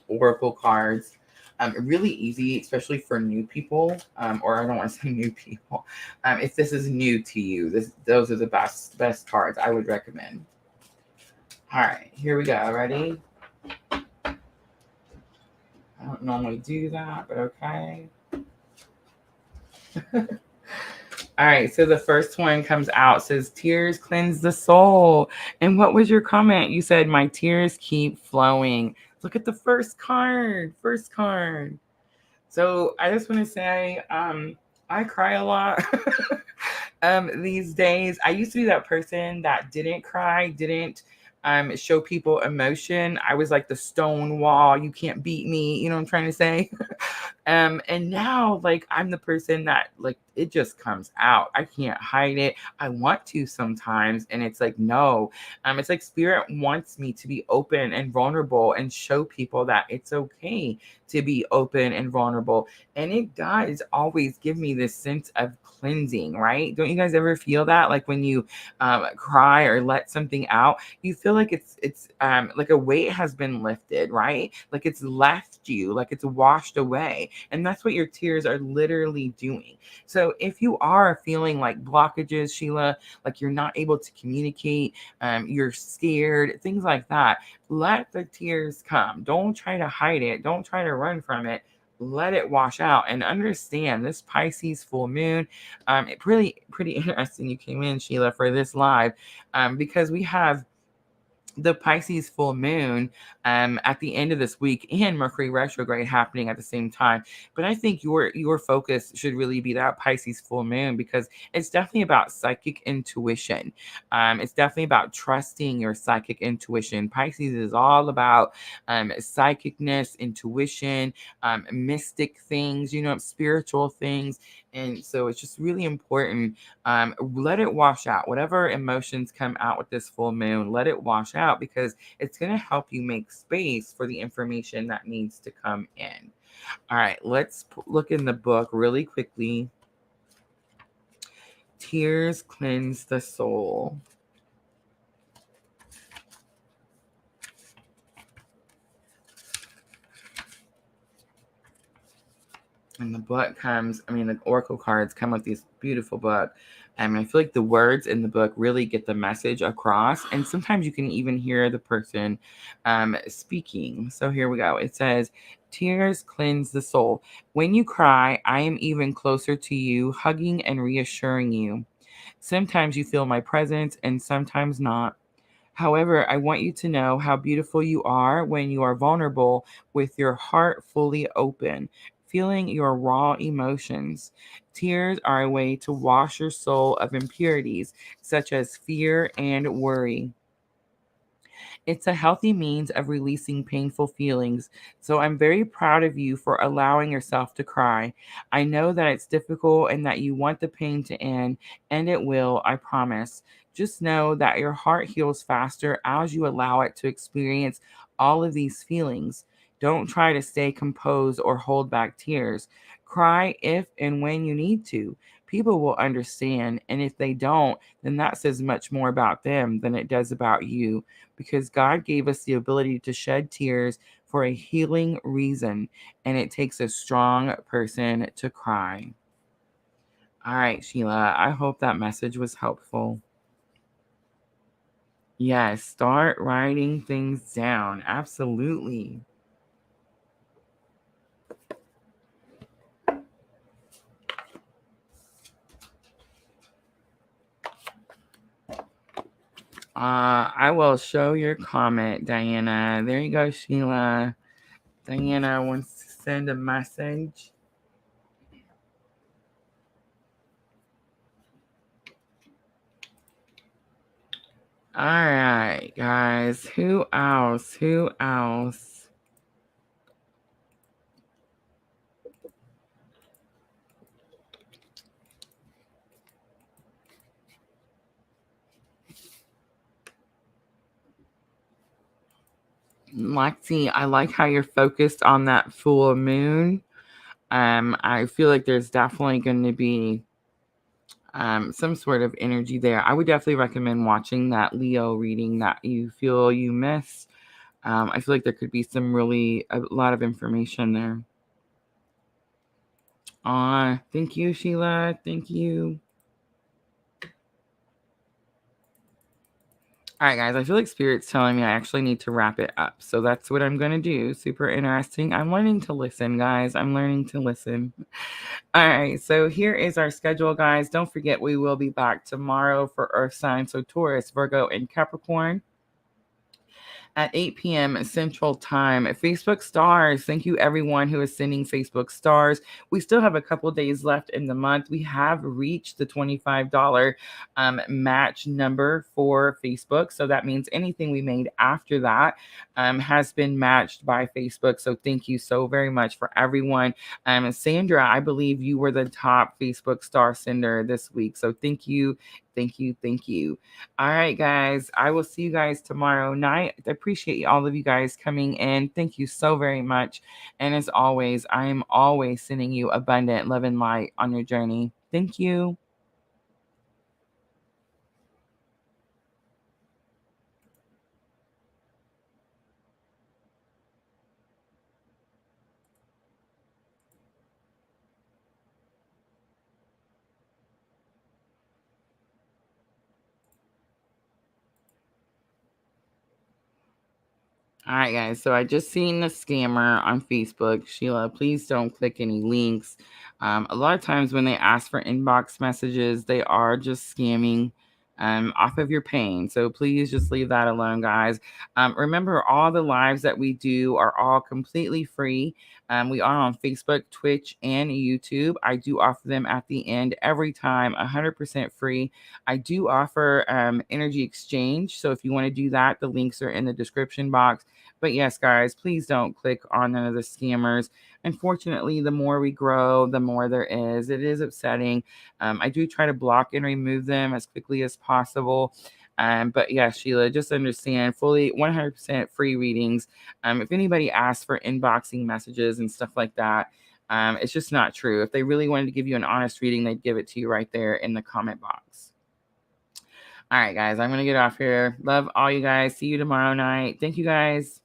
oracle cards. Really easy, especially for new people, or I don't want to say new people. If this is new to you, those are the best cards I would recommend. All right, here we go. Ready? I don't normally do that, but okay. All right, so the first one comes out, says, tears cleanse the soul. And what was your comment? You said, my tears keep flowing. Look at the first card. So I just want to say, I cry a lot these days. I used to be that person that didn't cry, didn't show people emotion. I was like the stone wall. You can't beat me. You know what I'm trying to say? And now, like, I'm the person that, like, it just comes out. I can't hide it. I want to sometimes, and it's like, no. It's like spirit wants me to be open and vulnerable and show people that it's okay to be open and vulnerable. And it does always give me this sense of cleansing, right? Don't you guys ever feel that? Like when you cry or let something out, you feel like it's like a weight has been lifted, right? Like it's left you, like it's washed away. And that's what your tears are literally doing. So if you are feeling like blockages, Sheila, like you're not able to communicate, you're scared, things like that, let the tears come. Don't try to hide it. Don't try to run from it. Let it wash out and understand this Pisces full moon. It pretty interesting you came in, Sheila, for this live, because we have the Pisces full moon at the end of this week and Mercury retrograde happening at the same time. But I think your focus should really be that Pisces full moon, because it's definitely about psychic intuition. It's definitely about trusting your psychic intuition. Pisces is all about psychicness, intuition, mystic things, spiritual things. And so it's just really important. Let it wash out. Whatever emotions come out with this full moon, let it wash out, because it's going to help you make space for the information that needs to come in. All right, let's look in the book really quickly. Tears cleanse the soul. And the book comes, the oracle cards come with this beautiful book. And I feel like the words in the book really get the message across. And sometimes you can even hear the person speaking. So here we go. It says, tears cleanse the soul. When you cry, I am even closer to you, hugging and reassuring you. Sometimes you feel my presence and sometimes not. However, I want you to know how beautiful you are when you are vulnerable with your heart fully open, feeling your raw emotions. Tears are a way to wash your soul of impurities, such as fear and worry. It's a healthy means of releasing painful feelings. So I'm very proud of you for allowing yourself to cry. I know that it's difficult and that you want the pain to end, and it will, I promise. Just know that your heart heals faster as you allow it to experience all of these feelings. Don't try to stay composed or hold back tears. Cry if and when you need to. People will understand, and if they don't, then that says much more about them than it does about you, because God gave us the ability to shed tears for a healing reason, and it takes a strong person to cry. All right, Sheila, I hope that message was helpful. Yes, start writing things down. Absolutely. I will show your comment, Diana. There you go, Sheila. Diana wants to send a message. All right, guys. Who else? Who else? Lexi, I like how you're focused on that full moon. I feel like there's definitely going to be some sort of energy there. I would definitely recommend watching that Leo reading that you feel you missed. I feel like there could be a lot of information there. Thank you, Sheila. Thank you. All right, guys, I feel like Spirit's telling me I actually need to wrap it up. So that's what I'm going to do. Super interesting. I'm learning to listen, guys. I'm learning to listen. All right, so here is our schedule, guys. Don't forget, we will be back tomorrow for Earth signs, so Taurus, Virgo, and Capricorn. at 8 p.m. Central Time. Facebook stars, thank you everyone who is sending Facebook stars. We still have a couple days left in the month. We have reached the $25 match number for Facebook. So that means anything we made after that has been matched by Facebook. So thank you so very much for everyone. Sandra, I believe you were the top Facebook star sender this week. So thank you. Thank you. Thank you. All right, guys. I will see you guys tomorrow night. I appreciate all of you guys coming in. Thank you so very much. And as always, I am always sending you abundant love and light on your journey. Thank you. All right, guys. So I just seen the scammer on Facebook. Sheila, please don't click any links. A lot of times when they ask for inbox messages, they are just scamming off of your pain. So please just leave that alone, guys. Remember, all the lives that we do are all completely free. We are on Facebook, Twitch, and YouTube. I do offer them at the end every time, 100% free. I do offer energy exchange. So if you want to do that, the links are in the description box. But yes, guys, please don't click on none of the scammers. Unfortunately, the more we grow, the more there is. It is upsetting. I do try to block and remove them as quickly as possible. But yeah, Sheila, just understand fully 100% free readings. If anybody asks for inboxing messages and stuff like that, it's just not true. If they really wanted to give you an honest reading, they'd give it to you right there in the comment box. All right, guys, I'm going to get off here. Love all you guys. See you tomorrow night. Thank you, guys.